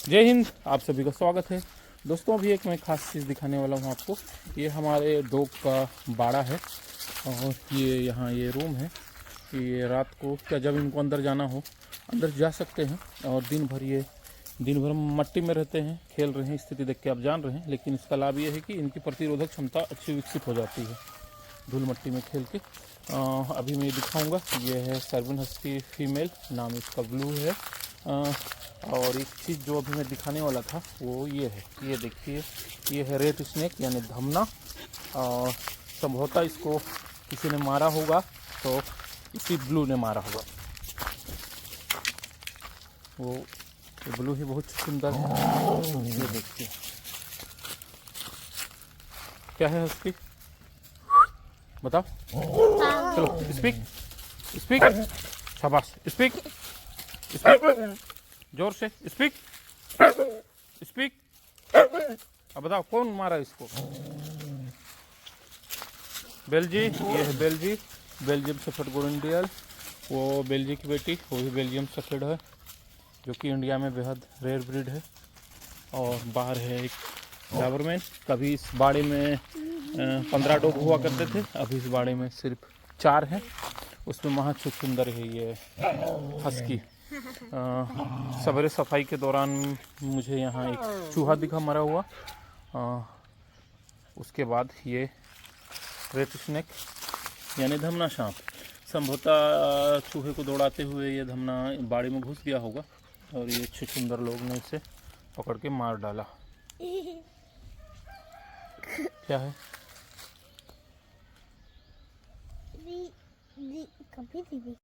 जय हिंद। आप सभी का स्वागत है दोस्तों। अभी एक मैं खास चीज़ दिखाने वाला हूँ आपको। ये हमारे डॉग का बाड़ा है और ये यहाँ ये रूम है। ये रात को क्या जब इनको अंदर जाना हो अंदर जा सकते हैं और दिन भर मट्टी में रहते हैं, खेल रहे हैं। स्थिति देख के आप जान रहे हैं, लेकिन इसका लाभ ये है कि इनकी प्रतिरोधक क्षमता अच्छी विकसित हो जाती है धूल मट्टी में खेल के। अभी मैं दिखाऊंगा। ये है सर्बियन हस्की फीमेल, नाम इसका ब्लू है। और एक चीज़ जो अभी मैं दिखाने वाला था वो ये है, ये देखिए, ये है रेड स्नेक यानी धमना। और संभवतः इसको किसी ने मारा होगा, तो इसी ब्लू ने मारा होगा। वो ब्लू ही बहुत सुंदर है। ये देखिए क्या है हस्की, बताओ। चलो स्पीक स्पीक, शाबाश, स्पीक स्पीक, जोर से स्पीक स्पीक। अब बताओ कौन मारा इसको? बेल्जी, ये है बेल्जी, बेल्जियम शेफर्ड गोल्डन। वो बेल्जी की बेटी, वो भी बेल्जियम शेफर्ड है, जो कि इंडिया में बेहद रेयर ब्रीड है। और बाहर है एक डाबरमैन। कभी इस बाड़े में 15 डॉग हुआ करते थे, अभी इस बाड़े में सिर्फ 4 हैं। उसमें महाचुप सुंदर है ये हस्की। सवेरे सफाई के दौरान मुझे यहाँ एक चूहा दिखा मरा हुआ। उसके बाद ये रेड स्नेक यानी धमना सांप, संभवतः चूहे को दौड़ाते हुए ये धमना बाड़ी में घुस गया होगा और ये अच्छे सुंदर लोग ने इसे पकड़ के मार डाला। क्या है? कभी